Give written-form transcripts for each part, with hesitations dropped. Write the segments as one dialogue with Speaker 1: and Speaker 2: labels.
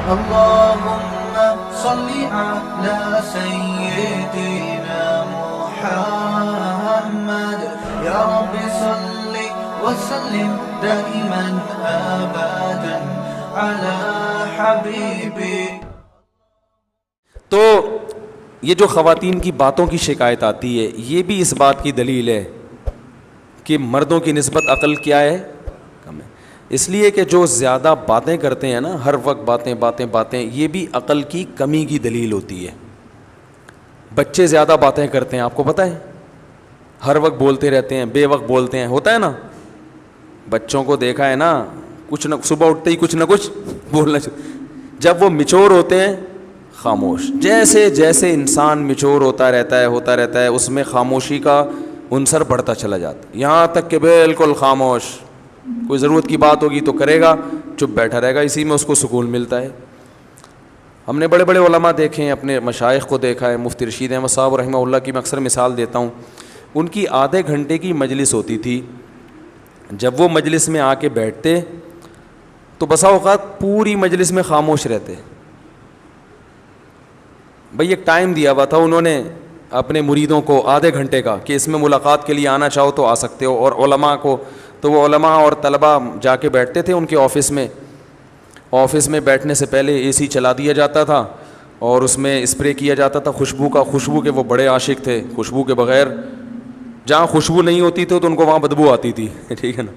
Speaker 1: اللهم صل على سيدنا محمد يا رب صل وسلم دائما ابدا على حبيبك.
Speaker 2: تو یہ جو خواتین کی باتوں کی شکایت آتی ہے یہ بھی اس بات کی دلیل ہے کہ مردوں کی نسبت عقل کیا ہے؟ کم ہے. اس لیے کہ جو زیادہ باتیں کرتے ہیں نا، ہر وقت باتیں، یہ بھی عقل کی کمی کی دلیل ہوتی ہے. بچے زیادہ باتیں کرتے ہیں، آپ کو پتہ ہے، ہر وقت بولتے رہتے ہیں، بے وقت بولتے ہیں، ہوتا ہے نا. بچوں کو دیکھا ہے نا، کچھ نہ صبح اٹھتے ہی کچھ نہ کچھ بولنا جب وہ میچور ہوتے ہیں خاموش. جیسے جیسے انسان میچور ہوتا رہتا ہے اس میں خاموشی کا عنصر بڑھتا چلا جاتا ہے، یہاں تک کہ بالکل خاموش. کوئی ضرورت کی بات ہوگی تو کرے گا، چپ بیٹھا رہے گا، اسی میں اس کو سکون ملتا ہے. ہم نے بڑے بڑے علماء دیکھے ہیں، اپنے مشائخ کو دیکھا ہے. مفتی رشید احمد صاحب رحمہ اللہ کی میں اکثر مثال دیتا ہوں. ان کی آدھے گھنٹے کی مجلس ہوتی تھی. جب وہ مجلس میں آ کے بیٹھتے تو بسا اوقات پوری مجلس میں خاموش رہتے. بھئی ایک ٹائم دیا ہوا تھا انہوں نے اپنے مریدوں کو آدھے گھنٹے کا کہ اس میں ملاقات کے لیے آنا چاہو تو آ سکتے ہو. اور علماء کو تو وہ علماء اور طلباء جا کے بیٹھتے تھے ان کے آفس میں بیٹھنے سے پہلے اے سی چلا دیا جاتا تھا اور اس میں اسپرے کیا جاتا تھا خوشبو کے وہ بڑے عاشق تھے. خوشبو کے بغیر جہاں خوشبو نہیں ہوتی تھی تو ان کو وہاں بدبو آتی تھی. ٹھیک ہے نا،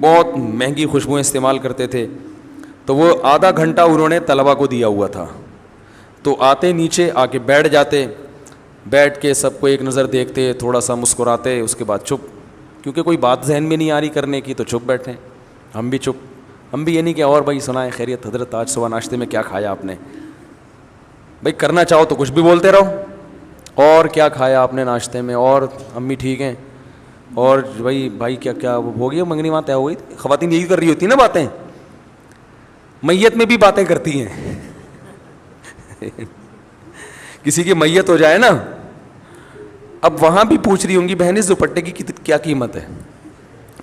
Speaker 2: بہت مہنگی خوشبوئیں استعمال کرتے تھے. تو وہ آدھا گھنٹہ انہوں نے طلباء کو دیا ہوا تھا. تو آتے نیچے آ کے بیٹھ کے سب کو ایک نظر دیکھتے، تھوڑا سا مسکراتے، اس کے بعد چپ. کیونکہ کوئی بات ذہن میں نہیں آ رہی کرنے کی تو چپ بیٹھیں. ہم بھی چپ. ہم بھی یہ نہیں کہ اور بھائی سنائیں خیریت حضرت آج صبح ناشتے میں کیا کھایا آپ نے. بھائی کرنا چاہو تو کچھ بھی بولتے رہو، اور کیا کھایا آپ نے ناشتے میں، اور امی ٹھیک ہیں، اور بھائی کیا ہو گیا منگنی وہاں طے ہو گئی. خواتین یہی کر رہی ہوتی ہیں نا باتیں. میت میں بھی باتیں کرتی ہیں. کسی کی میت ہو جائے نا، اب وہاں بھی پوچھ رہی ہوں گی بہن اس دوپٹے کی کیا قیمت ہے.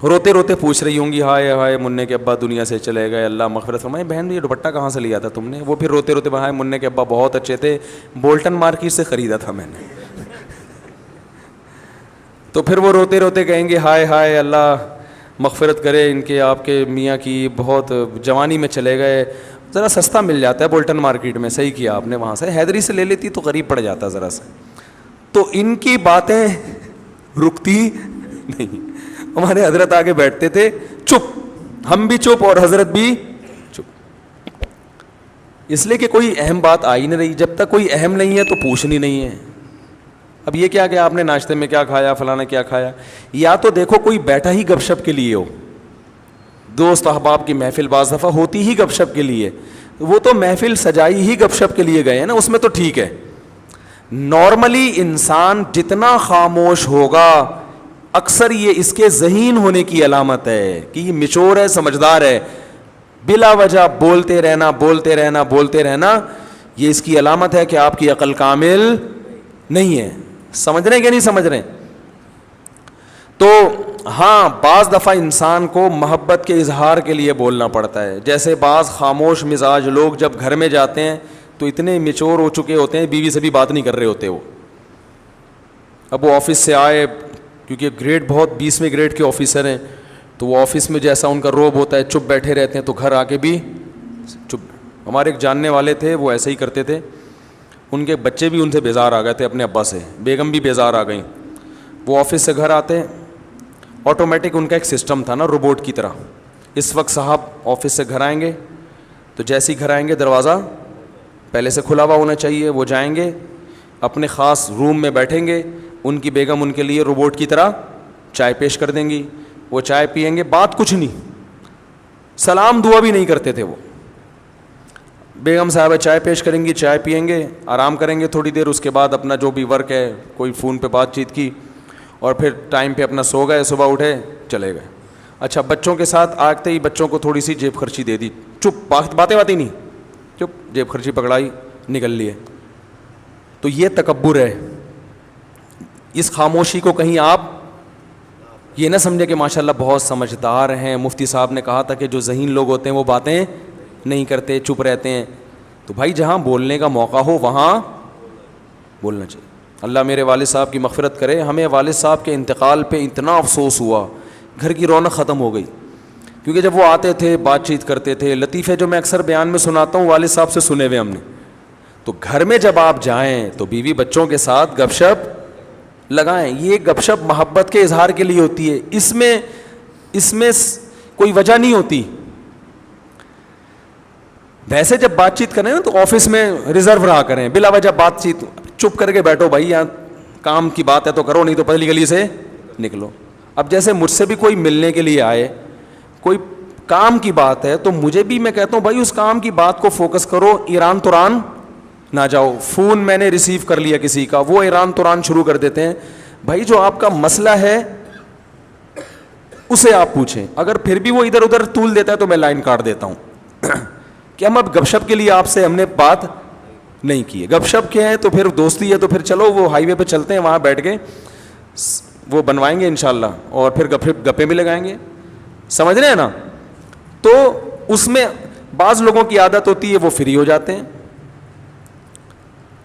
Speaker 2: روتے روتے پوچھ رہی ہوں گی ہائے منع کے ابا دنیا سے چلے گئے، اللہ مغفرت فرمائے. بہن یہ دوپٹہ کہاں سے لیا تھا تم نے؟ وہ پھر روتے روتے ہائے منع کے ابا بہت اچھے تھے، بولٹن مارکیٹ سے خریدا تھا میں نے. تو پھر وہ روتے روتے کہیں گے ہائے اللہ مغفرت کرے ان کے آپ کے میاں کی، بہت جوانی میں چلے گئے. ذرا سستا مل جاتا ہے بولٹن مارکیٹ میں. صحیح کیا آپ نے، وہاں سے حیدری سے لے لیتی تو قریب پڑ جاتا ذرا سے. تو ان کی باتیں رکتی نہیں. ہمارے حضرت آگے بیٹھتے تھے چپ، ہم بھی چپ اور حضرت بھی چپ. اس لیے کہ کوئی اہم بات آئی نہیں رہی. جب تک کوئی اہم نہیں ہے تو پوچھنی نہیں ہے. اب یہ کیا کہ آپ نے ناشتے میں کیا کھایا، فلانا کیا کھایا. یا تو دیکھو کوئی بیٹھا ہی گپ شپ کے لیے ہو. دوست احباب کی محفل بعض دفعہ ہوتی ہی گپ شپ کے لیے، وہ تو محفل سجائی ہی گپ شپ کے لیے گئے ہیں نا، اس میں تو ٹھیک ہے. نارملی انسان جتنا خاموش ہوگا اکثر یہ اس کے ذہین ہونے کی علامت ہے کہ یہ میچور ہے، سمجھدار ہے. بلا وجہ بولتے رہنا یہ اس کی علامت ہے کہ آپ کی عقل کامل نہیں ہے. سمجھ رہے ہیں کہ نہیں سمجھ رہے ہیں؟ تو ہاں بعض دفعہ انسان کو محبت کے اظہار کے لیے بولنا پڑتا ہے. جیسے بعض خاموش مزاج لوگ جب گھر میں جاتے ہیں تو اتنے میچور ہو چکے ہوتے ہیں، بیوی سے بھی بات نہیں کر رہے ہوتے. اب وہ آفس سے آئے، کیونکہ گریڈ بہت 20ویں گریڈ کے آفیسر ہیں، تو وہ آفس میں جیسا ان کا روب ہوتا ہے چپ بیٹھے رہتے ہیں، تو گھر آ کے بھی چپ. ہمارے ایک جاننے والے تھے، وہ ایسے ہی کرتے تھے. ان کے بچے بھی ان سے بیزار آ گئے تھے اپنے ابا سے، بیگم بھی بیزار آ گئیں. وہ آفس سے گھر آتے ہیں، آٹومیٹک ان کا ایک سسٹم تھا نا روبوٹ کی طرح. اس وقت صاحب آفس سے گھر آئیں گے تو جیسے ہی گھر آئیں گے دروازہ پہلے سے کھلا ہوا ہونا چاہیے. وہ جائیں گے اپنے خاص روم میں بیٹھیں گے، ان کی بیگم ان کے لیے روبوٹ کی طرح چائے پیش کر دیں گی. وہ چائے پئیں گے، بات کچھ نہیں، سلام دعا بھی نہیں کرتے تھے. وہ بیگم صاحبہ چائے پیش کریں گی، چائے پئیں گے، آرام کریں گے تھوڑی دیر. اس کے بعد اپنا جو بھی ورک ہے، کوئی فون پہ بات چیت کی، اور پھر ٹائم پہ اپنا سو گئے، صبح اٹھے چلے گئے. اچھا بچوں کے ساتھ آتے ہی بچوں کو تھوڑی سی جیب خرچی دے دی، چپ، باتیں نہیں، چپ، جیب خرچی پکڑائی، نکل لیے. تو یہ تکبر ہے. اس خاموشی کو کہیں آپ یہ نہ سمجھے کہ ماشاءاللہ بہت سمجھدار ہیں. مفتی صاحب نے کہا تھا کہ جو ذہین لوگ ہوتے ہیں وہ باتیں نہیں کرتے، چپ رہتے ہیں. تو بھائی جہاں بولنے کا موقع ہو وہاں بولنا چاہیے. اللہ میرے والد صاحب کی مغفرت کرے, ہمیں والد صاحب کے انتقال پہ اتنا افسوس ہوا, گھر کی رونق ختم ہو گئی. کیونکہ جب وہ آتے تھے بات چیت کرتے تھے, لطیفے جو میں اکثر بیان میں سناتا ہوں والد صاحب سے سنے ہوئے ہم نے, تو گھر میں جب آپ جائیں تو بیوی بچوں کے ساتھ گپ شپ لگائیں. یہ گپ شپ محبت کے اظہار کے لیے ہوتی ہے, اس میں کوئی وجہ نہیں ہوتی. ویسے جب بات چیت کریں نا تو آفس میں ریزرو رہا کریں, بلا وجہ بات چیت چپ کر کے بیٹھو بھائی, یہاں کام کی بات ہے تو کرو, نہیں تو پتلی گلی سے نکلو. اب جیسے مجھ سے بھی کوئی ملنے کے لیے آئے, کوئی کام کی بات ہے, تو مجھے بھی میں کہتا ہوں بھائی اس کام کی بات کو فوکس کرو, ایران توران نہ جاؤ. فون میں نے ریسیو کر لیا کسی کا, وہ ایران توران شروع کر دیتے ہیں. بھائی جو آپ کا مسئلہ ہے اسے آپ پوچھیں, اگر پھر بھی وہ ادھر ادھر طول دیتا ہے تو میں لائن کاٹ دیتا ہوں کہ ہم اب گپ شپ کے لیے آپ سے ہم نے بات نہیں کی ہے. گپ شپ کے ہیں تو پھر دوستی ہے, تو پھر چلو وہ ہائی وے پہ چلتے ہیں, وہاں بیٹھ کے وہ بنوائیں گے انشاءاللہ, اور پھر گپے بھی لگائیں گے. سمجھ رہے ہیں نا؟ تو اس میں بعض لوگوں کی عادت ہوتی ہے وہ فری ہو جاتے ہیں.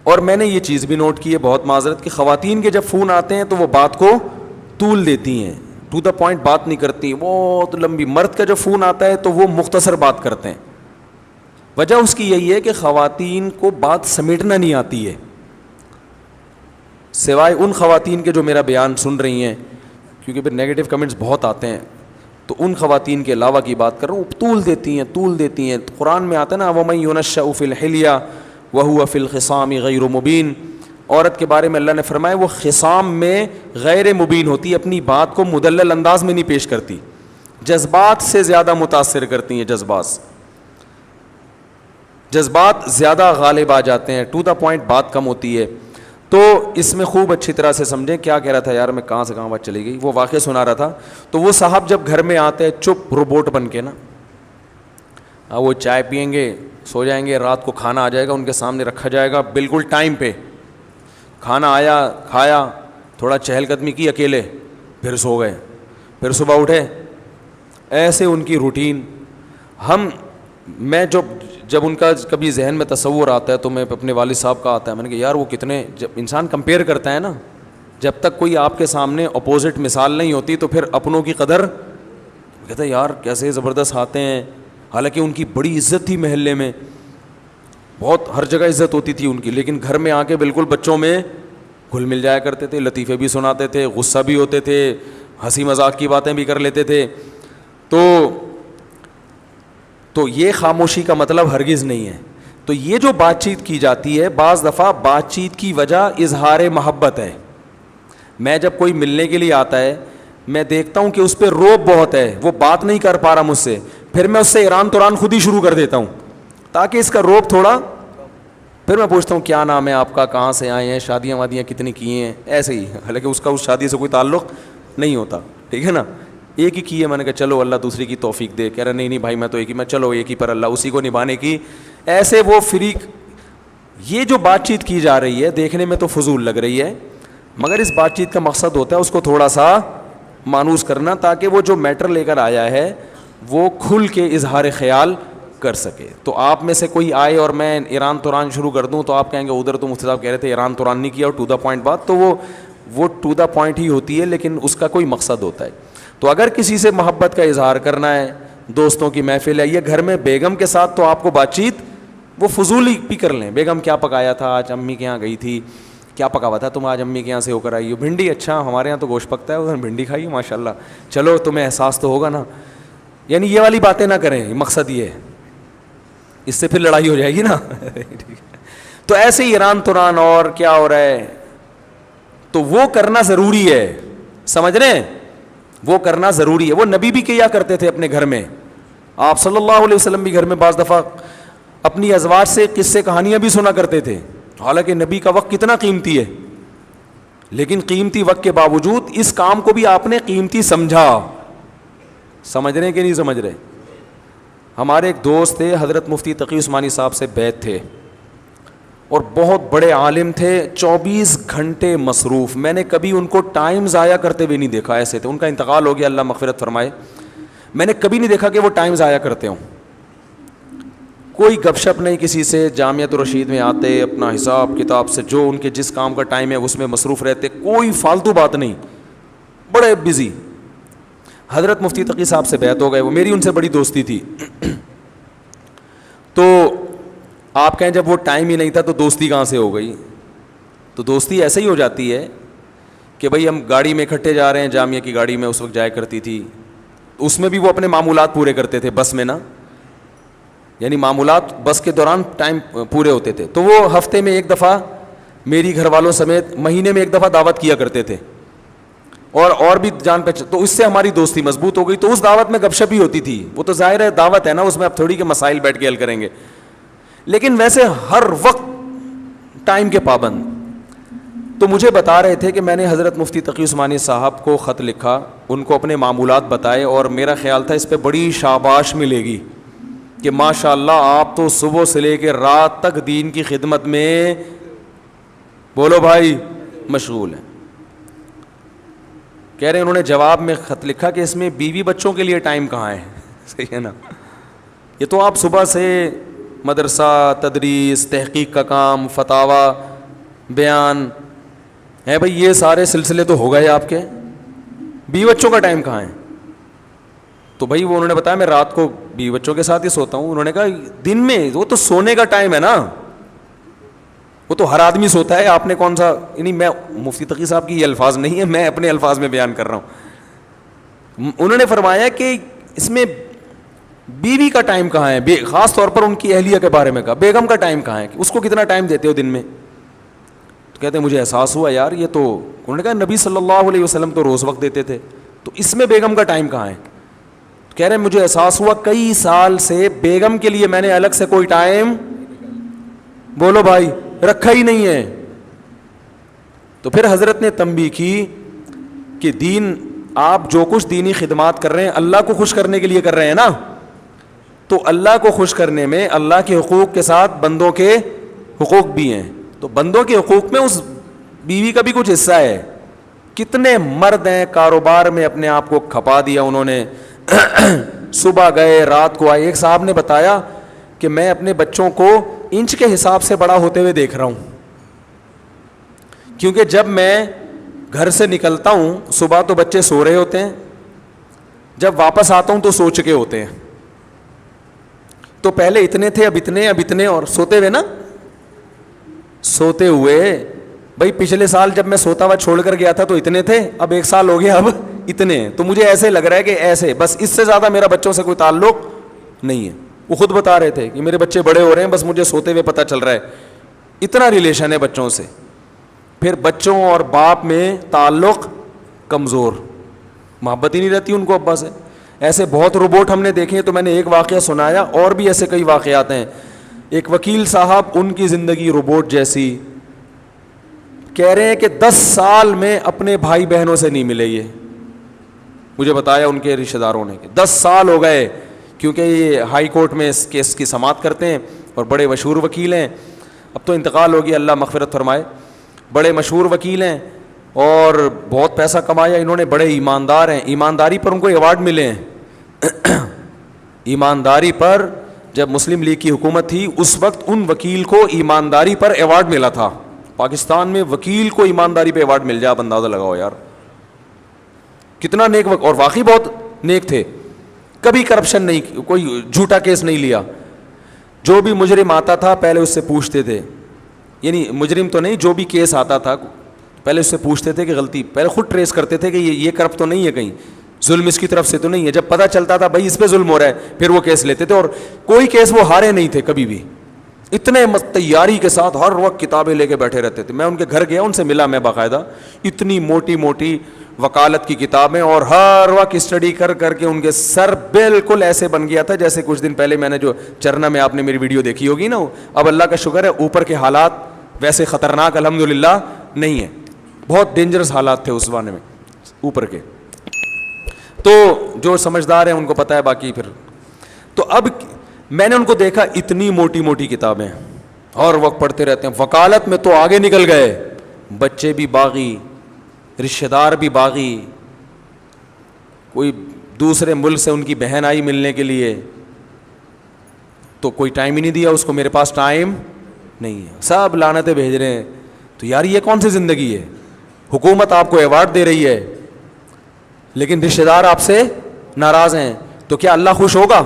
Speaker 2: اور میں نے یہ چیز بھی نوٹ کی ہے, بہت معذرت, کہ خواتین کے جب فون آتے ہیں تو وہ بات کو طول دیتی ہیں, ٹو دا پوائنٹ بات نہیں کرتی, بہت لمبی. مرد کا جب فون آتا ہے تو وہ مختصر بات کرتے ہیں. وجہ اس کی یہی ہے کہ خواتین کو بات سمیٹنا نہیں آتی ہے, سوائے ان خواتین کے جو میرا بیان سن رہی ہیں, کیونکہ پھر نیگیٹو کمنٹس بہت آتے ہیں, تو ان خواتین کے علاوہ کی بات کر رہا ہوں, طول دیتی ہیں. قرآن میں آتا ہے نا وَمَن يُنَشَّأُ فِي الْحِلْيَةِ وَهُوَ فِي الْخِصَامِ غَيْرُ مُبِينٍ. عورت کے بارے میں اللہ نے فرمایا وہ خصام میں غیر مبین ہوتی ہے, اپنی بات کو مدلل انداز میں نہیں پیش کرتی, جذبات سے زیادہ متاثر کرتی ہیں, جذبات زیادہ غالب آ جاتے ہیں, ٹو دا پوائنٹ بات کم ہوتی ہے. تو اس میں خوب اچھی طرح سے سمجھیں. کیا کہہ رہا تھا یار میں, کہاں سے کہاں بات چلی گئی, وہ واقعہ سنا رہا تھا. تو وہ صاحب جب گھر میں آتے ہیں چپ روبوٹ بن کے نا, وہ چائے پئیں گے, سو جائیں گے, رات کو کھانا آ جائے گا ان کے سامنے رکھا جائے گا بالکل ٹائم پہ, کھانا آیا کھایا, تھوڑا چہل قدمی کی اکیلے, پھر سو گئے, پھر صبح اٹھے. ایسے ان کی روٹین. میں جب ان کا کبھی ذہن میں تصور آتا ہے تو میں اپنے والد صاحب کا آتا ہے, میں نے کہا یار وہ کتنے, جب انسان کمپیئر کرتا ہے نا, جب تک کوئی آپ کے سامنے اپوزٹ مثال نہیں ہوتی تو پھر اپنوں کی قدر کہتا ہے یار کیسے زبردست آتے ہیں. حالانکہ ان کی بڑی عزت تھی محلے میں, بہت ہر جگہ عزت ہوتی تھی ان کی, لیکن گھر میں آ کے بالکل بچوں میں گھل مل جایا کرتے تھے, لطیفے بھی سناتے تھے, غصہ بھی ہوتے تھے, ہنسی مذاق کی باتیں بھی کر لیتے تھے. تو یہ خاموشی کا مطلب ہرگز نہیں ہے. تو یہ جو بات چیت کی جاتی ہے بعض دفعہ بات چیت کی وجہ اظہار محبت ہے. میں جب کوئی ملنے کے لیے آتا ہے میں دیکھتا ہوں کہ اس پہ روب بہت ہے, وہ بات نہیں کر پا رہا مجھ سے, پھر میں اس سے ایران توران خود ہی شروع کر دیتا ہوں تاکہ اس کا روب تھوڑا, پھر میں پوچھتا ہوں کیا نام ہے آپ کا, کہاں سے آئے ہیں, شادیاں وادیاں کتنی کی ہیں, ایسے ہی, حالانکہ اس کا اس شادی سے کوئی تعلق نہیں ہوتا, ٹھیک ہے نا, ایک ہی کی ہے. میں نے کہا چلو اللہ دوسری کی توفیق دے. کہہ رہا نہیں بھائی میں تو ایک ہی, میں چلو ایک ہی پر اللہ اسی کو نبھانے کی. ایسے وہ فریق. یہ جو بات چیت کی جا رہی ہے دیکھنے میں تو فضول لگ رہی ہے, مگر اس بات چیت کا مقصد ہوتا ہے اس کو تھوڑا سا مانوس کرنا, تاکہ وہ جو میٹر لے کر آیا ہے وہ کھل کے اظہار خیال کر سکے. تو آپ میں سے کوئی آئے اور میں ایران توران شروع کر دوں تو آپ کہیں گے ادھر تو مفتی صاحب کہہ رہے تھے ایران توران نہیں کیا اور ٹو دا پوائنٹ بات, تو وہ ٹو دا پوائنٹ ہی ہوتی ہے, لیکن اس کا کوئی مقصد ہوتا ہے. تو اگر کسی سے محبت کا اظہار کرنا ہے, دوستوں کی محفل ہے, یہ گھر میں بیگم کے ساتھ, تو آپ کو بات چیت وہ فضولی بھی کر لیں. بیگم کیا پکایا تھا آج, امی کے یہاں گئی تھی, کیا پکا ہوا تھا تم آج امی کے یہاں سے ہو کر آئی ہو, بھنڈی, اچھا ہمارے یہاں تو گوشت پکتا ہے, ادھر بھنڈی کھائی ماشاء اللہ, چلو تمہیں احساس تو ہوگا نا. یعنی یہ والی باتیں نہ کریں, مقصد یہ ہے, اس سے پھر لڑائی ہو جائے گی نا. تو ایسے ہی ایران توران اور کیا ہو رہا ہے, تو وہ کرنا ضروری ہے, سمجھ رہے ہیں, وہ کرنا ضروری ہے. وہ نبی بھی کیا کرتے تھے اپنے گھر میں, آپ صلی اللہ علیہ وسلم بھی گھر میں بعض دفعہ اپنی ازواج سے قصے کہانیاں بھی سنا کرتے تھے. حالانکہ نبی کا وقت کتنا قیمتی ہے, لیکن قیمتی وقت کے باوجود اس کام کو بھی آپ نے قیمتی سمجھا. سمجھ رہے ہیں کہ نہیں سمجھ رہے؟ ہمارے ایک دوست تھے حضرت مفتی تقی عثمانی صاحب سے بیعت تھے, اور بہت بڑے عالم تھے, 24 گھنٹے مصروف. میں نے کبھی ان کو ٹائم ضائع کرتے ہوئے نہیں دیکھا. ایسے تھے, ان کا انتقال ہو گیا, اللہ مغفرت فرمائے. میں نے کبھی نہیں دیکھا کہ وہ ٹائم ضائع کرتے ہوں. کوئی گپ شپ نہیں کسی سے, جامعۃ الرشید میں آتے, اپنا حساب کتاب سے جو ان کے جس کام کا ٹائم ہے اس میں مصروف رہتے, کوئی فالتو بات نہیں, بڑے بزی. حضرت مفتی تقی صاحب سے بیعت ہو گئے, وہ میری ان سے بڑی دوستی تھی. تو آپ کہیں جب وہ ٹائم ہی نہیں تھا تو دوستی کہاں سے ہو گئی؟ تو دوستی ایسے ہی ہو جاتی ہے کہ بھئی ہم گاڑی میں اکٹھے جا رہے ہیں, جامعہ کی گاڑی میں اس وقت جایا کرتی تھی, اس میں بھی وہ اپنے معمولات پورے کرتے تھے بس میں نا, یعنی معمولات بس کے دوران ٹائم پورے ہوتے تھے. تو وہ ہفتے میں ایک دفعہ میری گھر والوں سمیت مہینے میں ایک دفعہ دعوت کیا کرتے تھے, اور بھی جان پہچان, تو اس سے ہماری دوستی مضبوط ہو گئی. تو اس دعوت میں گپ شپ ہی ہوتی تھی, وہ تو ظاہر ہے دعوت ہے نا, اس میں اب تھوڑی کہ مسائل بیٹھ کے حل کریں گے, لیکن ویسے ہر وقت ٹائم کے پابند. تو مجھے بتا رہے تھے کہ میں نے حضرت مفتی تقی عثمانی صاحب کو خط لکھا, ان کو اپنے معمولات بتائے, اور میرا خیال تھا اس پہ بڑی شاباش ملے گی کہ ماشاء اللہ آپ تو صبح سے لے کے رات تک دین کی خدمت میں, بولو بھائی, مشغول ہیں. کہہ رہے ہیں انہوں نے جواب میں خط لکھا کہ اس میں بیوی بچوں کے لیے ٹائم کہاں ہے؟ صحیح ہے نا, یہ تو آپ صبح سے مدرسہ, تدریس, تحقیق کا کام, فتاوی, بیان ہے بھائی, یہ سارے سلسلے تو ہو گئے آپ کے, بیوی بچوں کا ٹائم کہاں ہے؟ تو بھائی وہ انہوں نے بتایا میں رات کو بیوی بچوں کے ساتھ ہی سوتا ہوں. انہوں نے کہا دن میں وہ تو سونے کا ٹائم ہے نا, وہ تو ہر آدمی سوتا ہے, آپ نے کون سا, یعنی میں مفتی تقی صاحب کی یہ الفاظ نہیں ہے, میں اپنے الفاظ میں بیان کر رہا ہوں. انہوں نے فرمایا کہ اس میں بیوی کا ٹائم کہاں ہے, خاص طور پر ان کی اہلیہ کے بارے میں کہا, بیگم کا ٹائم کہاں ہے, اس کو کتنا ٹائم دیتے ہو دن میں؟ تو کہتے ہیں مجھے احساس ہوا یار یہ تو, انہوں نے کہا نبی صلی اللہ علیہ وسلم تو روز وقت دیتے تھے, تو اس میں بیگم کا ٹائم کہاں ہے؟ کہہ رہے ہیں مجھے احساس ہوا کئی سال سے بیگم کے لیے میں نے الگ سے کوئی ٹائم, بولو بھائی, رکھا ہی نہیں ہے. تو پھر حضرت نے تنبیہ کی کہ دین, آپ جو کچھ دینی خدمات کر رہے ہیں اللہ کو خوش کرنے کے لیے کر رہے ہیں نا, تو اللہ کو خوش کرنے میں اللہ کے حقوق کے ساتھ بندوں کے حقوق بھی ہیں. تو بندوں کے حقوق میں اس بیوی کا بھی کچھ حصہ ہے. کتنے مرد ہیں کاروبار میں اپنے آپ کو کھپا دیا انہوں نے, صبح گئے رات کو آئے. ایک صاحب نے بتایا کہ میں اپنے بچوں کو انچ کے حساب سے بڑا ہوتے ہوئے دیکھ رہا ہوں, کیونکہ جب میں گھر سے نکلتا ہوں صبح تو بچے سو رہے ہوتے ہیں, جب واپس آتا ہوں تو سو چکے ہوتے ہیں. تو پہلے اتنے تھے, اب اتنے, اور سوتے ہوئے نا, سوتے ہوئے. بھائی پچھلے سال جب میں سوتا ہوا چھوڑ کر گیا تھا تو اتنے تھے, اب ایک سال ہو گیا اب اتنے. تو مجھے ایسے لگ رہا ہے کہ ایسے بس, اس سے زیادہ میرا بچوں سے کوئی تعلق نہیں ہے. وہ خود بتا رہے تھے کہ میرے بچے بڑے ہو رہے ہیں, بس مجھے سوتے ہوئے پتہ چل رہا ہے, اتنا ریلیشن ہے بچوں سے. پھر بچوں اور باپ میں تعلق کمزور, محبت ہی نہیں رہتی ان کو ابا سے. ایسے بہت روبوٹ ہم نے دیکھے ہیں. تو میں نے ایک واقعہ سنایا, اور بھی ایسے کئی واقعات ہیں. ایک وکیل صاحب, ان کی زندگی روبوٹ جیسی, کہہ رہے ہیں کہ 10 سال میں اپنے بھائی بہنوں سے نہیں ملے. یہ مجھے بتایا ان کے رشتہ داروں نے کہ 10 سال ہو گئے, کیونکہ یہ ہائی کورٹ میں اس کیس کی سماعت کرتے ہیں اور بڑے مشہور وکیل ہیں. اب تو انتقال ہو گیا, اللہ مغفرت فرمائے. بڑے مشہور وکیل ہیں اور بہت پیسہ کمایا انہوں نے, بڑے ایماندار ہیں. ایمانداری پر ان کو ایوارڈ ملے ہیں. ایمانداری پر, جب مسلم لیگ کی حکومت تھی اس وقت ان وکیل کو ایمانداری پر ایوارڈ ملا تھا. پاکستان میں وکیل کو ایمانداری پہ ایوارڈ مل جائے, آپ اندازہ لگاؤ یار کتنا نیک, اور واقعی بہت نیک تھے. کبھی کرپشن نہیں, کوئی جھوٹا کیس نہیں لیا. جو بھی مجرم آتا تھا پہلے اس سے پوچھتے تھے, یعنی مجرم تو نہیں, جو بھی کیس آتا تھا پہلے اس سے پوچھتے تھے کہ غلطی, پہلے خود ٹریس کرتے تھے کہ یہ کرپٹ تو نہیں ہے, کہیں ظلم اس کی طرف سے تو نہیں ہے. جب پتہ چلتا تھا بھائی اس پہ ظلم ہو رہا ہے, پھر وہ کیس لیتے تھے, اور کوئی کیس وہ ہارے نہیں تھے کبھی بھی. اتنے تیاری کے ساتھ ہر وقت کتابیں لے کے بیٹھے رہتے تھے. میں ان کے گھر گیا, ان سے ملا میں باقاعدہ, اتنی موٹی موٹی وکالت کی کتابیں, اور ہر وقت اسٹڈی کر کر کے ان کے سر بالکل ایسے بن گیا تھا جیسے کچھ دن پہلے میں نے جو چرنا میں آپ نے میری ویڈیو دیکھی ہوگی نا. اب اللہ کا شکر ہے اوپر کے حالات ویسے خطرناک الحمدللہ نہیں ہیں, بہت ڈینجرس حالات تھے اس زمانے میں اوپر کے. تو جو سمجھدار ہیں ان کو پتہ ہے, باقی پھر تو اب میں نے ان کو دیکھا اتنی موٹی موٹی کتابیں اور وقت پڑھتے رہتے ہیں. وکالت میں تو آگے نکل گئے, بچے بھی باغی, رشتہ دار بھی باغی, کوئی دوسرے ملک سے ان کی بہن آئی ملنے کے لیے, تو کوئی ٹائم ہی نہیں دیا اس کو, میرے پاس ٹائم نہیں ہے, سب لعنتیں بھیج رہے ہیں. تو یار یہ کون سی زندگی ہے؟ حکومت آپ کو ایوارڈ دے رہی ہے لیکن رشتہ دار آپ سے ناراض ہیں, تو کیا اللہ خوش ہوگا؟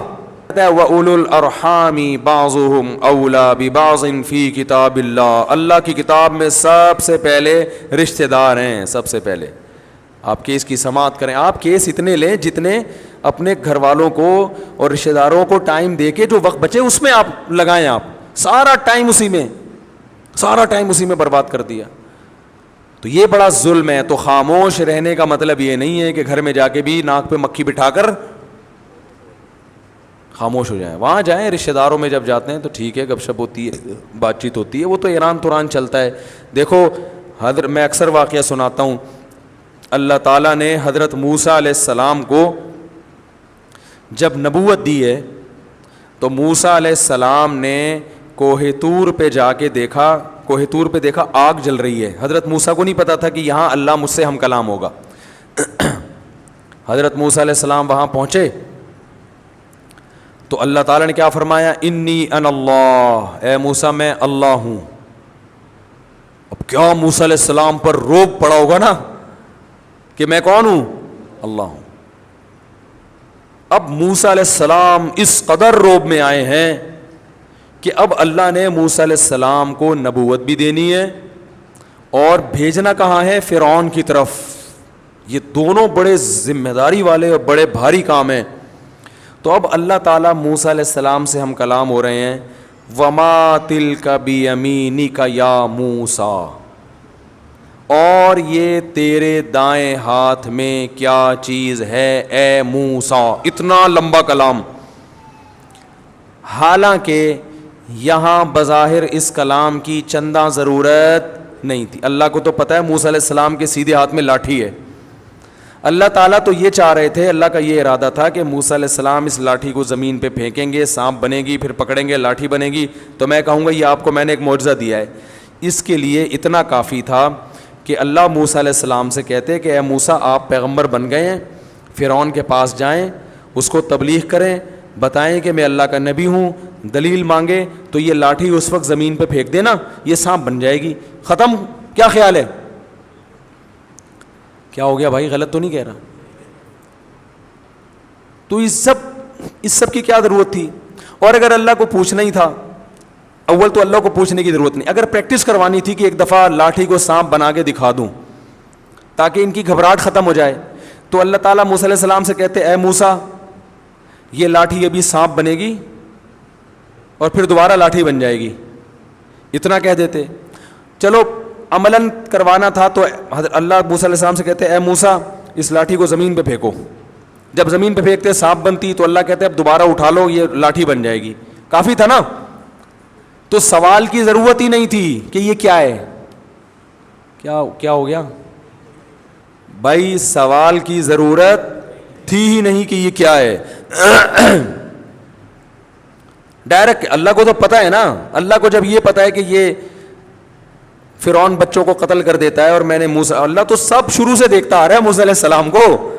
Speaker 2: وَأُولُو الْأَرْحَامِ بَعْضُهُمْ أَوْلَى بِبَعْضٍ فِي كِتَابِ اللَّهِ, اللہ کی کتاب میں سب سے پہلے رشتہ دار ہیں. سب سے پہلے آپ کیس کی سماعت کریں, آپ کیس اتنے لیں جتنے اپنے گھر والوں کو اور رشتہ داروں کو ٹائم دے کے جو وقت بچے اس میں آپ لگائیں. آپ سارا ٹائم اسی میں برباد کر دیا, تو یہ بڑا ظلم ہے. تو خاموش رہنے کا مطلب یہ نہیں ہے کہ گھر میں جا کے بھی ناک پہ مکھی بٹھا کر خاموش ہو جائیں. وہاں جائیں, رشتہ داروں میں جب جاتے ہیں تو ٹھیک ہے, گپ شپ ہوتی ہے, بات چیت ہوتی ہے, وہ تو ایران توران چلتا ہے. دیکھو میں اکثر واقعہ سناتا ہوں, اللہ تعالیٰ نے حضرت موسیٰ علیہ السلام کو جب نبوت دی ہے تو موسیٰ علیہ السلام نے کوہ طور پہ جا کے دیکھا, کوہ طور پہ دیکھا آگ جل رہی ہے. حضرت موسیٰ کو نہیں پتا تھا کہ یہاں اللہ مجھ سے ہم کلام ہوگا. حضرت موسیٰ علیہ السلام وہاں پہنچے تو اللہ تعالیٰ نے کیا فرمایا, انی انا اللہ, اے موسیٰ میں اللہ ہوں. اب کیا موسیٰ علیہ السلام پر روب پڑا ہوگا نا کہ میں کون ہوں؟ اللہ ہوں. اب موسیٰ علیہ السلام اس قدر روب میں آئے ہیں کہ اب اللہ نے موسیٰ علیہ السلام کو نبوت بھی دینی ہے اور بھیجنا کہاں ہے؟ فرعون کی طرف. یہ دونوں بڑے ذمہ داری والے اور بڑے بھاری کام ہیں. تو اب اللہ تعالیٰ موسیٰ علیہ السلام سے ہم کلام ہو رہے ہیں, وما تلک بیمینک یا موسیٰ, اور یہ تیرے دائیں ہاتھ میں کیا چیز ہے اے موسیٰ. اتنا لمبا کلام, حالانکہ یہاں بظاہر اس کلام کی چندہ ضرورت نہیں تھی. اللہ کو تو پتہ ہے موسیٰ علیہ السلام کے سیدھے ہاتھ میں لاٹھی ہے. اللہ تعالیٰ تو یہ چاہ رہے تھے, اللہ کا یہ ارادہ تھا کہ موسیٰ علیہ السلام اس لاٹھی کو زمین پہ پھینکیں گے, سانپ بنے گی, پھر پکڑیں گے, لاٹھی بنے گی, تو میں کہوں گا یہ آپ کو میں نے ایک معجزہ دیا ہے. اس کے لیے اتنا کافی تھا کہ اللہ موسیٰ علیہ السلام سے کہتے کہ اے موسیٰ آپ پیغمبر بن گئے ہیں, فرعون کے پاس جائیں, اس کو تبلیغ کریں, بتائیں کہ میں اللہ کا نبی ہوں, دلیل مانگے تو یہ لاٹھی اس وقت زمین پہ پھینک دینا, یہ سانپ بن جائے گی, ختم. کیا خیال ہے؟ کیا ہو گیا بھائی, غلط تو نہیں کہہ رہا؟ تو اس سب کی کیا ضرورت تھی؟ اور اگر اللہ کو پوچھنا ہی تھا, اول تو اللہ کو پوچھنے کی ضرورت نہیں, اگر پریکٹس کروانی تھی کہ ایک دفعہ لاٹھی کو سانپ بنا کے دکھا دوں تاکہ ان کی گھبراہٹ ختم ہو جائے, تو اللہ تعالیٰ موسیٰ علیہ السلام سے کہتے اے موسیٰ یہ لاٹھی ابھی سانپ بنے گی اور پھر دوبارہ لاٹھی بن جائے گی, اتنا کہہ دیتے. چلو عملاً کروانا تھا تو اللہ موسیٰ علیہ السلام سے کہتے اے موسیٰ اس لاٹھی کو زمین پہ پھینکو. جب زمین پہ پھینکتے سانپ بنتی تو اللہ کہتے اب دوبارہ اٹھا لو, یہ لاٹھی بن جائے گی. کافی تھا نا. تو سوال کی ضرورت ہی نہیں تھی کہ یہ کیا ہے. کیا ہو گیا بھائی؟ سوال کی ضرورت تھی ہی نہیں کہ یہ کیا ہے. ڈائریکٹ اللہ کو تو پتہ ہے نا. اللہ کو جب یہ پتہ ہے کہ یہ فرعون بچوں کو قتل کر دیتا ہے اور میں نے موسیٰ, اللہ تو سب شروع سے دیکھتا آ رہا ہے موسیٰ علیہ السلام کو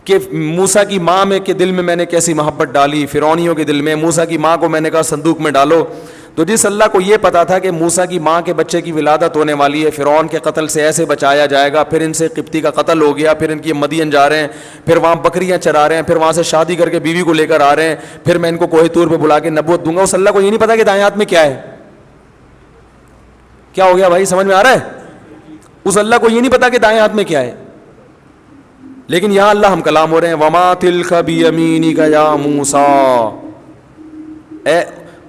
Speaker 2: کہ موسیٰ کی ماں میں کے دل میں میں نے کیسی محبت ڈالی, فرعونیوں کے دل میں. موسیٰ کی ماں کو میں نے کہا صندوق میں ڈالو. تو جس اللہ کو یہ پتا تھا کہ موسیٰ کی ماں کے بچے کی ولادت ہونے والی ہے, فرعون کے قتل سے ایسے بچایا جائے گا, پھر ان سے قبطی کا قتل ہو گیا, پھر ان کی مدین جا رہے ہیں, پھر وہاں بکریاں چرا رہے ہیں, پھر وہاں سے شادی کر کے بیوی کو لے کر آ رہے ہیں, پھر میں ان کو کوہ طور پہ بلا کے نبوت دوں گا. اس اللہ کو یہ نہیں پتا کہ دائیں ہاتھ میں کیا ہے. کیا ہو گیا بھائی, سمجھ میں آ رہا ہے؟ اس اللہ کو یہ نہیں پتا کہ دائیں ہاتھ میں کیا ہے. لیکن یہاں اللہ ہم کلام ہو رہے ہیں, وما تلک بیمینک یا موسیٰ,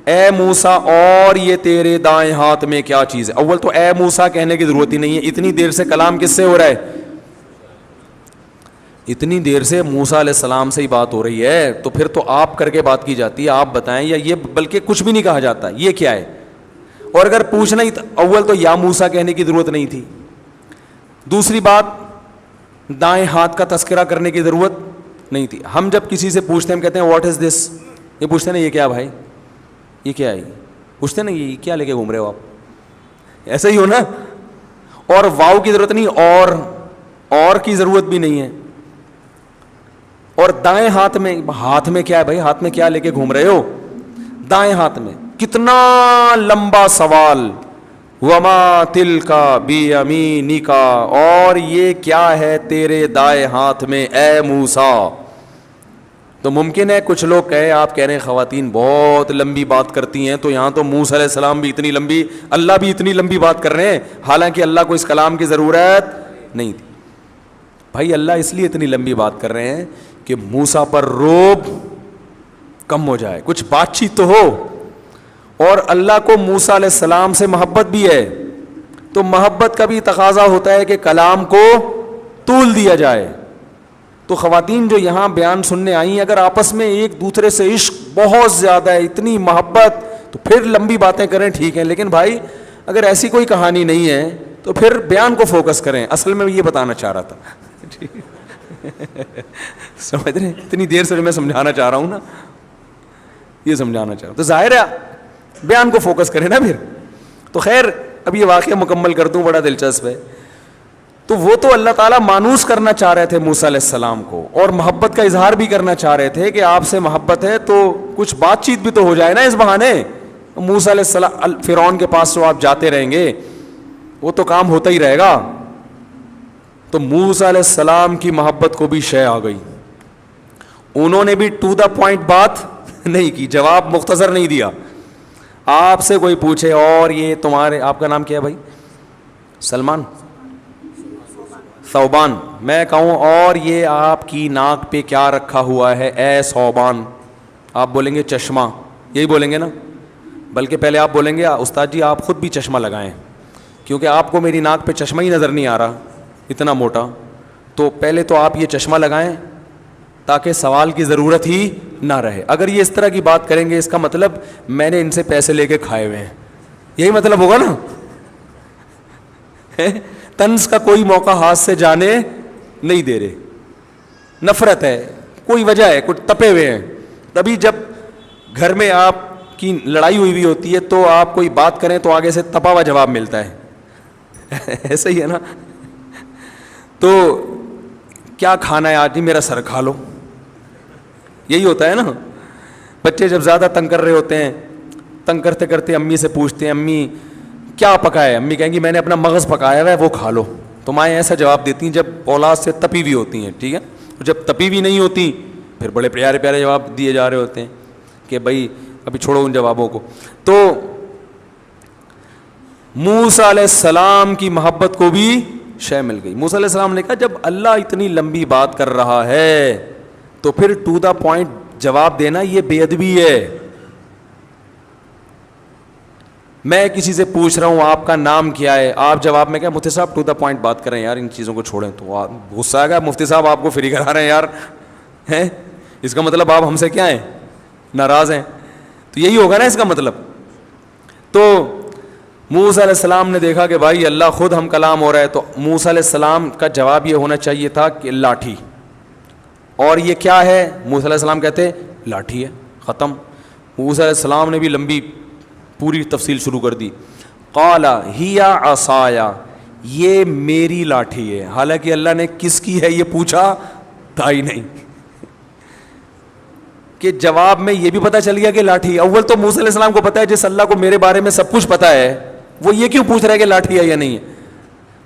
Speaker 2: اے موسیٰ اور یہ تیرے دائیں ہاتھ میں کیا چیز ہے. اول تو اے موسیٰ کہنے کی ضرورت ہی نہیں ہے. اتنی دیر سے کلام کس سے ہو رہا ہے؟ اتنی دیر سے موسیٰ علیہ السلام سے ہی بات ہو رہی ہے, تو پھر تو آپ کر کے بات کی جاتی ہے, آپ بتائیں. یا یہ بلکہ کچھ بھی نہیں کہا جاتا, یہ کیا ہے. اور اگر پوچھنا ہی اول تو یا موسیٰ کہنے کی ضرورت نہیں تھی. دوسری بات, دائیں ہاتھ کا تذکرہ کرنے کی ضرورت نہیں تھی. ہم جب کسی سے پوچھتے ہیں ہم کہتے ہیں واٹ از دس, یہ پوچھتے ہیں نا یہ کیا بھائی, یہ کیا ہے, پوچھتے ہیں نا یہ کیا لے کے گھوم رہے ہو آپ, ایسا ہی ہو نا. اور واو کی ضرورت نہیں, اور کی ضرورت بھی نہیں ہے. اور دائیں ہاتھ میں کیا ہے بھائی, ہاتھ میں کیا لے کے گھوم رہے ہو, دائیں ہاتھ میں. کتنا لمبا سوال. وما تلکا بیمینک, اور یہ کیا ہے تیرے دائیں ہاتھ میں اے موسیٰ. تو ممکن ہے کچھ لوگ کہے, آپ کہہ رہے ہیں خواتین بہت لمبی بات کرتی ہیں, تو یہاں تو موسیٰ علیہ السلام بھی اتنی لمبی, اللہ بھی اتنی لمبی بات کر رہے ہیں, حالانکہ اللہ کو اس کلام کی ضرورت نہیں تھی. بھائی اللہ اس لیے اتنی لمبی بات کر رہے ہیں کہ موسیٰ پر روب کم ہو جائے, کچھ بات چیت تو ہو. اور اللہ کو موسیٰ علیہ السلام سے محبت بھی ہے, تو محبت کا بھی تقاضا ہوتا ہے کہ کلام کو طول دیا جائے. تو خواتین جو یہاں بیان سننے آئی ہیں, اگر آپس میں ایک دوسرے سے عشق بہت زیادہ ہے, اتنی محبت, تو پھر لمبی باتیں کریں ٹھیک ہے, لیکن بھائی اگر ایسی کوئی کہانی نہیں ہے تو پھر بیان کو فوکس کریں. اصل میں یہ بتانا چاہ رہا تھا, سمجھ رہے ہیں, اتنی دیر سے میں سمجھانا چاہ رہا ہوں نا, یہ سمجھانا چاہ رہا ہوں, تو ظاہر ہے بیان کو فوکس کریں نا پھر. تو خیر اب یہ واقعہ مکمل کر دوں, بڑا دلچسپ ہے. تو وہ تو اللہ تعالیٰ مانوس کرنا چاہ رہے تھے موسیٰ علیہ السلام کو, اور محبت کا اظہار بھی کرنا چاہ رہے تھے کہ آپ سے محبت ہے تو کچھ بات چیت بھی تو ہو جائے نا اس بہانے. موسیٰ علیہ السلام فرعون کے پاس تو آپ جاتے رہیں گے, وہ تو کام ہوتا ہی رہے گا. تو موسیٰ علیہ السلام کی محبت کو بھی شے آ گئی, انہوں نے بھی ٹو دا پوائنٹ بات نہیں کی, جواب مختصر نہیں دیا. آپ سے کوئی پوچھے اور یہ تمہارے, آپ کا نام کیا ہے بھائی؟ سلمان, ثوبان. میں کہوں اور یہ آپ کی ناک پہ کیا رکھا ہوا ہے اے ثوبان, آپ بولیں گے چشمہ, یہی بولیں گے نا, بلکہ پہلے آپ بولیں گے استاد جی آپ خود بھی چشمہ لگائیں, کیونکہ آپ کو میری ناک پہ چشمہ ہی نظر نہیں آ رہا اتنا موٹا, تو پہلے تو آپ یہ چشمہ لگائیں تاکہ سوال کی ضرورت ہی نہ رہے. اگر یہ اس طرح کی بات کریں گے اس کا مطلب میں نے ان سے پیسے لے کے کھائے ہوئے ہیں, یہی مطلب ہوگا نا. طنز کا کوئی موقع ہاتھ سے جانے نہیں دے رہے, نفرت ہے, کوئی وجہ ہے, کچھ تپے ہوئے ہیں. تبھی جب گھر میں آپ کی لڑائی ہوئی ہوتی ہے تو آپ کوئی بات کریں تو آگے سے تپا ہوا جواب ملتا ہے, ایسا ہی ہے نا. تو کیا کھانا ہے آج؟ جی میرا سر کھا لو, یہی ہوتا ہے نا. بچے جب زیادہ تنگ کر رہے ہوتے ہیں, تنگ کرتے کرتے امی سے پوچھتے ہیں امی کیا پکایا ہے, امی کہیں گی میں نے اپنا مغز پکایا ہوا ہے وہ کھا لو. تو مائیں ایسا جواب دیتی ہیں جب اولاد سے تپی ہوئی ہوتی ہیں, ٹھیک ہے. جب تپی ہوئی نہیں ہوتی پھر بڑے پیارے پیارے جواب دیے جا رہے ہوتے ہیں کہ بھائی ابھی چھوڑو ان جوابوں کو. تو موسیٰ علیہ السلام کی محبت کو بھی شے مل گئی. موسیٰ علیہ السلام نے کہا جب اللہ اتنی لمبی بات کر رہا ہے تو پھر ٹو دا پوائنٹ جواب دینا یہ بے ادبی ہے. میں کسی سے پوچھ رہا ہوں آپ کا نام کیا ہے, آپ جواب میں کیا مفتی صاحب ٹو دا پوائنٹ بات کریں یار, ان چیزوں کو چھوڑیں. تو غصہ آ گیا, مفتی صاحب آپ کو فری کرا رہے ہیں یار, ہیں اس کا مطلب آپ ہم سے کیا ہیں, ناراض ہیں. تو یہی ہوگا نا اس کا مطلب. تو موسیٰ علیہ السلام نے دیکھا کہ بھائی اللہ خود ہم کلام ہو رہا ہے, تو موسیٰ علیہ السلام کا جواب یہ ہونا چاہیے تھا کہ لاٹھی. اور یہ کیا ہے؟ موسیٰ علیہ السلام کہتے ہیں لاٹھی ہے, ختم. موسیٰ علیہ السلام نے بھی لمبی پوری تفصیل شروع کر دی. قال ہی عصایا, یہ میری لاٹھی ہے. حالانکہ اللہ نے کس کی ہے یہ پوچھا تھا ہی نہیں, کہ جواب میں یہ بھی پتہ چل گیا کہ لاٹھی. اول تو موسیٰ علیہ السلام کو پتہ ہے جس اللہ کو میرے بارے میں سب کچھ پتہ ہے وہ یہ کیوں پوچھ رہا ہے کہ لاٹھی ہے یا نہیں ہے.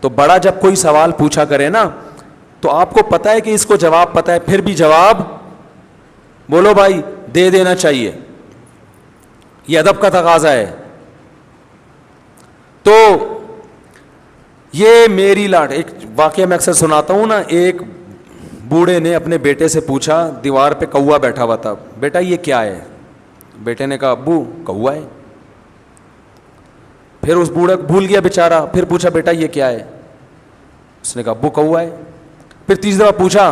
Speaker 2: تو بڑا جب کوئی سوال پوچھا کرے نا تو آپ کو پتہ ہے کہ اس کو جواب پتہ ہے, پھر بھی جواب بولو بھائی دے دینا چاہیے, یہ ادب کا تقاضا ہے. تو یہ میری لاٹھی. ایک واقعہ میں اکثر سناتا ہوں نا, ایک بوڑھے نے اپنے بیٹے سے پوچھا, دیوار پہ کوا بیٹھا ہوا تھا, بیٹا یہ کیا ہے؟ بیٹے نے کہا ابو کوا ہے. پھر اس بوڑھا بھول گیا بیچارہ, پھر پوچھا بیٹا یہ کیا ہے؟ اس نے کہا ابو کوا ہے. پھر تیسری دفعہ پوچھا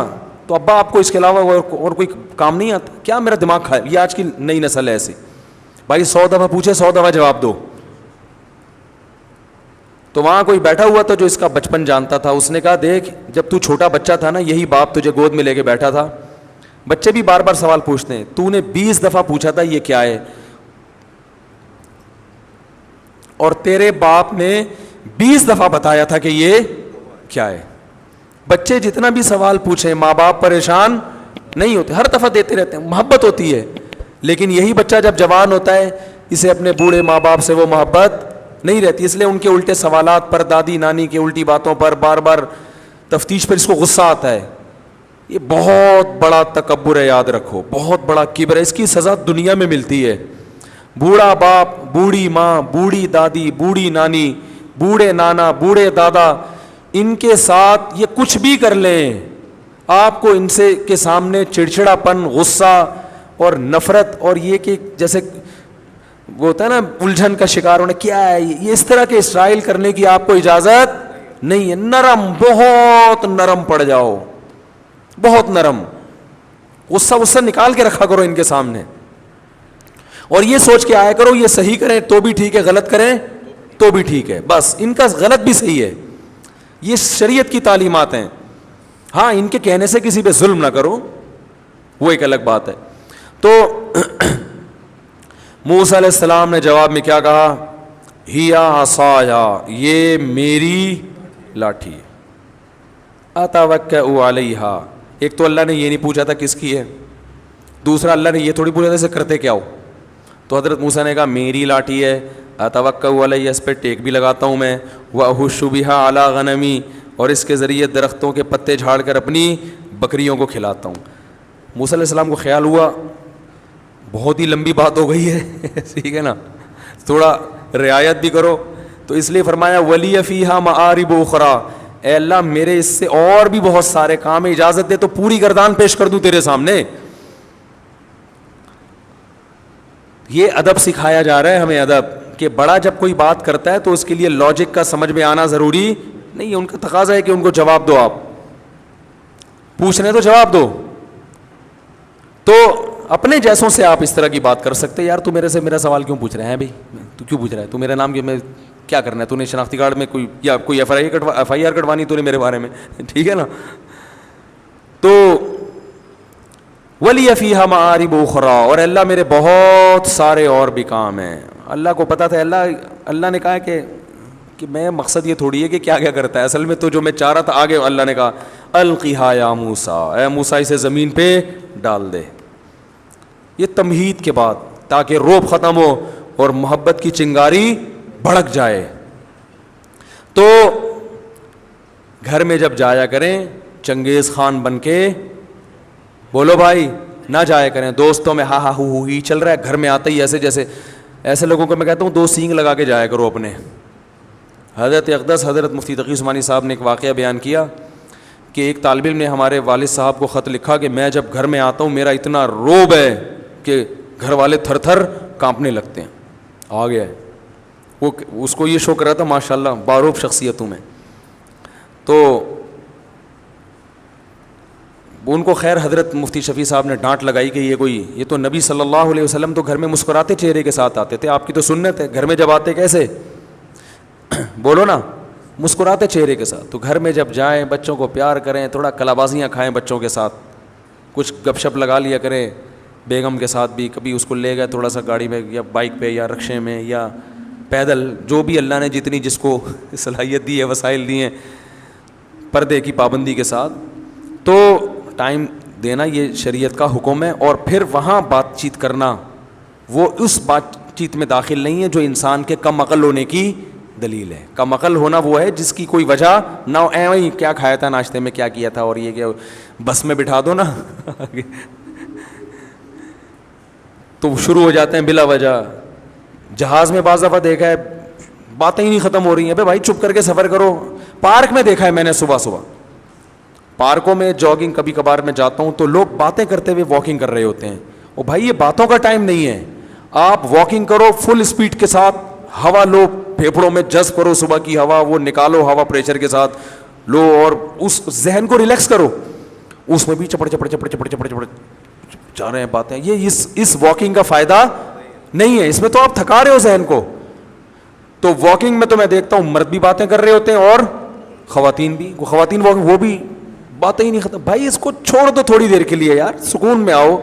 Speaker 2: تو ابا آپ کو اس کے علاوہ اور کوئی کام نہیں آتا کیا؟ میرا دماغ کھائے. یہ آج کی نئی نسل ہے ایسی, بھائی 100 دفعہ پوچھے 100 دفعہ جواب دو. تو وہاں کوئی بیٹھا ہوا تھا جو اس کا بچپن جانتا تھا, اس نے کہا دیکھ جب تو چھوٹا بچہ تھا نا یہی باپ تجھے گود میں لے کے بیٹھا تھا. بچے بھی بار بار سوال پوچھتے ہیں, تو نے 20 دفعہ پوچھا تھا یہ کیا ہے, اور تیرے باپ نے 20 دفعہ بتایا تھا کہ یہ کیا ہے. بچے جتنا بھی سوال پوچھیں ماں باپ پریشان نہیں ہوتے, ہر دفعہ دیتے رہتے ہیں, محبت ہوتی ہے. لیکن یہی بچہ جب جوان ہوتا ہے اسے اپنے بوڑھے ماں باپ سے وہ محبت نہیں رہتی, اس لیے ان کے الٹے سوالات پر, دادی نانی کی الٹی باتوں پر بار بار تفتیش پر اس کو غصہ آتا ہے. یہ بہت بڑا تکبر ہے, یاد رکھو, بہت بڑا کبر ہے. اس کی سزا دنیا میں ملتی ہے. بوڑھا باپ, بوڑھی ماں, بوڑھی دادی, بوڑھی نانی, بوڑھے نانا, بوڑھے دادا, ان کے ساتھ یہ کچھ بھی کر لیں, آپ کو ان سے کے سامنے چڑچڑا پن, غصہ اور نفرت, اور یہ کہ جیسے وہ ہوتا ہے نا الجھن کا شکار ہونا, کیا ہے یہ, اس طرح کے اسرائیل کرنے کی آپ کو اجازت نہیں ہے. نرم, بہت نرم پڑ جاؤ, بہت نرم, غصہ نکال کے رکھا کرو ان کے سامنے, اور یہ سوچ کے آیا کرو یہ صحیح کریں تو بھی ٹھیک ہے, غلط کریں تو بھی ٹھیک ہے, بس ان کا غلط بھی صحیح ہے. یہ شریعت کی تعلیمات ہیں. ہاں ان کے کہنے سے کسی پہ ظلم نہ کرو, وہ ایک الگ بات ہے. تو موسیٰ علیہ السلام نے جواب میں کیا کہا؟ ہیا عصایا, یہ میری لاٹھی ہے, اتوکئ علیہا. ایک تو اللہ نے یہ نہیں پوچھا تھا کس کی ہے, دوسرا اللہ نے یہ تھوڑی پوچھا تھا اسے کرتے کیا ہو. تو حضرت موسیٰ نے کہا میری لاٹھی ہے, اتوکئ علیہ, اس پہ ٹیک بھی لگاتا ہوں میں, واہش بہا علی غنمی, اور اس کے ذریعے درختوں کے پتے جھاڑ کر اپنی بکریوں کو کھلاتا ہوں. موسیٰ علیہ السلام کو خیال ہوا بہت ہی لمبی بات ہو گئی ہے, ٹھیک ہے نا, تھوڑا رعایت بھی کرو, تو اس لیے فرمایا ولی فیہا معارب اخری, اے اللہ میرے اس سے اور بھی بہت سارے کام ہیں, اجازت دے تو پوری گردان پیش کر دوں تیرے سامنے. یہ ادب سکھایا جا رہا ہے ہمیں, ادب, کہ بڑا جب کوئی بات کرتا ہے تو اس کے لیے لاجک کا سمجھ میں آنا ضروری نہیں ہے. ان کا تقاضا ہے کہ ان کو جواب دو, آپ پوچھ رہے تو جواب دو. تو اپنے جیسوں سے آپ اس طرح کی بات کر سکتے, یار تو میرے سے میرا سوال کیوں پوچھ رہے ہیں بھائی, تو کیوں پوچھ رہا ہے, تو میرا نام کیا کرنا ہے, تو نے شناختی کارڈ میں کوئی یا کوئی ایف آئی آر کٹوانی تو نے میرے بارے میں, ٹھیک ہے نا. تو ولی فیہا معارب اخری, اور اللہ میرے بہت سارے اور بھی کام ہیں. اللہ کو پتا تھا, اللہ نے کہا کہ میں مقصد یہ تھوڑی ہے کہ کیا کیا کرتا ہے, اصل میں تو جو میں چاہ رہا تھا آگے اللہ نے کہا القیہا یا موسیٰ, اے موسیٰ اسے زمین پہ ڈال دے. یہ تمہید کے بعد, تاکہ روب ختم ہو اور محبت کی چنگاری بھڑک جائے. تو گھر میں جب جایا کریں چنگیز خان بن کے, بولو بھائی, نہ جایا کریں دوستوں میں ہا ہا ہو ہی چل رہا ہے, گھر میں آتے ہی ایسے لوگوں کو میں کہتا ہوں 2 سینگ لگا کے جایا کرو اپنے. حضرت اقدس حضرت مفتی تقی عثمانی صاحب نے ایک واقعہ بیان کیا کہ ایک طالب علم نے ہمارے والد صاحب کو خط لکھا کہ میں جب گھر میں آتا ہوں میرا اتنا روب ہے کہ گھر والے تھر تھر کانپنے لگتے ہیں. آ گیا ہے وہ, اس کو یہ شوق رہا تھا ماشاء اللہ باروب شخصیتوں میں. تو ان کو خیر حضرت مفتی شفیع صاحب نے ڈانٹ لگائی کہ یہ تو نبی صلی اللہ علیہ وسلم تو گھر میں مسکراتے چہرے کے ساتھ آتے تھے, آپ کی تو سنت ہے گھر میں جب آتے کیسے, بولو نا, مسکراتے چہرے کے ساتھ. تو گھر میں جب جائیں بچوں کو پیار کریں, تھوڑا کلابازیاں کھائیں بچوں کے ساتھ, کچھ گپ شپ لگا لیا کریں بیگم کے ساتھ بھی, کبھی اس کو لے گئے تھوڑا سا گاڑی میں یا بائک پہ یا رکشے میں یا پیدل, جو بھی اللہ نے جتنی جس کو صلاحیت دی ہے, وسائل دی ہیں, پردے کی پابندی کے ساتھ. تو ٹائم دینا یہ شریعت کا حکم ہے, اور پھر وہاں بات چیت کرنا وہ اس بات چیت میں داخل نہیں ہے جو انسان کے کم عقل ہونے کی دلیل ہے. کم عقل ہونا وہ ہے جس کی کوئی وجہ نہ ہو, وہی کیا کھایا تھا ناشتے میں, کیا کیا تھا, اور یہ کہ بس میں بٹھا دو نا تو شروع ہو جاتے ہیں بلا وجہ. جہاز میں بعض دفعہ دیکھا ہے باتیں ہی نہیں ختم ہو رہی ہیں, بھائی چپ کر کے سفر کرو. پارک میں دیکھا ہے میں نے, صبح پارکوں میں جاگنگ کبھی کبھار میں جاتا ہوں تو لوگ باتیں کرتے ہوئے واکنگ کر رہے ہوتے ہیں. اور بھائی یہ باتوں کا ٹائم نہیں ہے, آپ واکنگ کرو فل اسپیڈ کے ساتھ, ہوا لو, پھیپھڑوں میں جذب کرو صبح کی ہوا, وہ نکالو ہوا پریشر کے ساتھ لو, اور اس ذہن کو ریلیکس کرو. اس میں بھی چپڑ جا رہے ہیں باتیں, یہ اس واکنگ کا فائدہ نہیں ہے, اس میں تو آپ تھکا رہے ہو ذہن کو. تو واکنگ میں تو میں دیکھتا ہوں مرد بھی باتیں کر رہے ہوتے ہیں اور خواتین بھی. خواتین واکنگ وہ بھی باتیں ہی نہیں ختم. بھائی اس کو چھوڑ دو تھوڑی دیر کے لیے یار, سکون میں آؤ,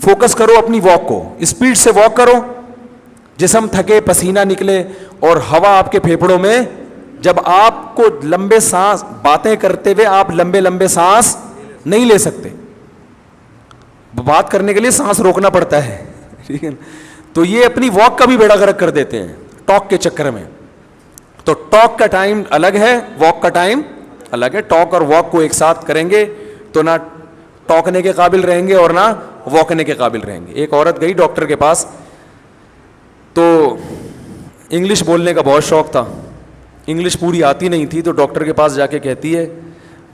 Speaker 2: فوکس کرو اپنی واک کو, اسپیڈ سے واک کرو, جسم تھکے, پسینہ نکلے, اور ہوا آپ کے پھیپھڑوں میں. جب آپ کو لمبے سانس, باتیں کرتے ہوئے آپ لمبے سانس نہیں لے سکتے, بات کرنے کے لیے سانس روکنا پڑتا ہے, ٹھیک ہے. تو یہ اپنی واک کا بھی بیڑا غرق کر دیتے ہیں ٹاک کے چکر میں. تو ٹاک کا ٹائم الگ ہے, واک کا ٹائم الگ ہے. ٹاک اور واک کو ایک ساتھ کریں گے تو نہ ٹاکنے کے قابل رہیں گے اور نہ واکنے کے قابل رہیں گے. ایک عورت گئی ڈاکٹر کے پاس, تو انگلش بولنے کا بہت شوق تھا, انگلش پوری آتی نہیں تھی, تو ڈاکٹر کے پاس جا کے کہتی ہے,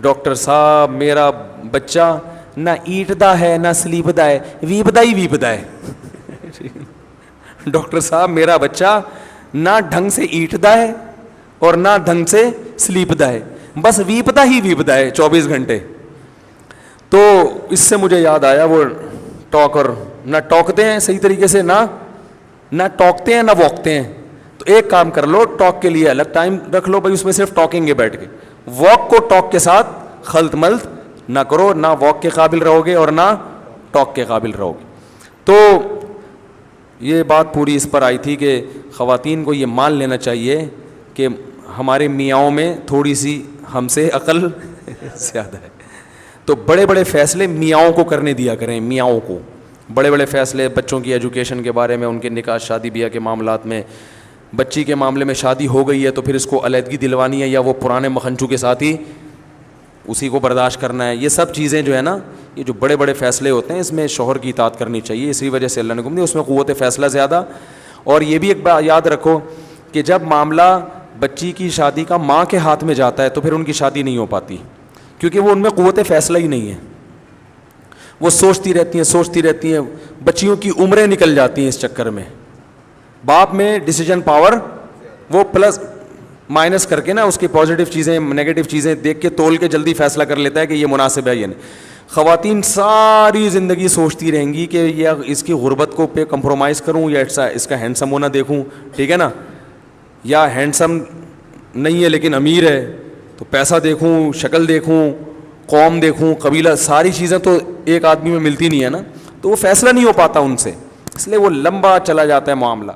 Speaker 2: ڈاکٹر صاحب میرا بچہ نہ ایٹدا ہے نہ سلیپدا ہے, ویپدا ہی ویپدا ہے. ڈاکٹر صاحب میرا بچہ نہ ڈھنگ سے ایٹدا ہے اور نہ ڈھنگ سے سلیپدا ہے, بس ویپدا ہی ویپدا ہے 24 گھنٹے. تو اس سے مجھے یاد آیا وہ ٹاکر نہ ٹاکتے ہیں صحیح طریقے سے, نہ ٹاکتے ہیں نہ واکتے ہیں. تو ایک کام کر لو, ٹاک کے لیے الگ ٹائم رکھ لو بھائی, اس میں صرف ٹاکیں گے بیٹھ کے. واک کو ٹاک کے ساتھ خلط ملط نہ کرو, نہ واک کے قابل رہو گے اور نہ ٹاک کے قابل رہو گے. تو یہ بات پوری اس پر آئی تھی کہ خواتین کو یہ مان لینا چاہیے کہ ہمارے میاؤں میں تھوڑی سی ہم سے عقل زیادہ ہے. تو بڑے بڑے فیصلے میاؤں کو کرنے دیا کریں, میاؤں کو بڑے بڑے فیصلے بچوں کی ایجوکیشن کے بارے میں, ان کے نکاح شادی بیاہ کے معاملات میں. بچی کے معاملے میں شادی ہو گئی ہے تو پھر اس کو علیحدگی دلوانی ہے یا وہ پرانے مکھنچو کے ساتھ ہی اسی کو برداشت کرنا ہے. یہ سب چیزیں جو ہے نا, یہ جو بڑے بڑے فیصلے ہوتے ہیں اس میں شوہر کی اطاعت کرنی چاہیے. اسی وجہ سے اللہ نے حکم دیا, اس میں قوت فیصلہ زیادہ. اور یہ بھی ایک بات یاد رکھو کہ جب معاملہ بچی کی شادی کا ماں کے ہاتھ میں جاتا ہے تو پھر ان کی شادی نہیں ہو پاتی, کیونکہ وہ ان میں قوت فیصلہ ہی نہیں ہے. وہ سوچتی رہتی ہیں, بچیوں کی عمریں نکل جاتی ہیں اس چکر میں. باپ میں ڈیسیجن پاور وہ پلس مائنس کر کے نا, اس کی پازیٹیو چیزیں نیگیٹو چیزیں دیکھ کے تول کے جلدی فیصلہ کر لیتا ہے کہ یہ مناسب ہے یا نہیں. خواتین ساری زندگی سوچتی رہیں گی کہ یہ اس کی غربت کو پہ کمپرومائز کروں یا اس کا ہینڈسم ہونا دیکھوں, ٹھیک ہے نا, یا ہینڈسم نہیں ہے لیکن امیر ہے تو پیسہ دیکھوں, شکل دیکھوں, قوم دیکھوں, قبیلہ, ساری چیزیں تو ایک آدمی میں ملتی نہیں ہے نا, تو وہ فیصلہ نہیں ہو پاتا ان سے, اس لیے وہ لمبا چلا جاتا ہے معاملہ.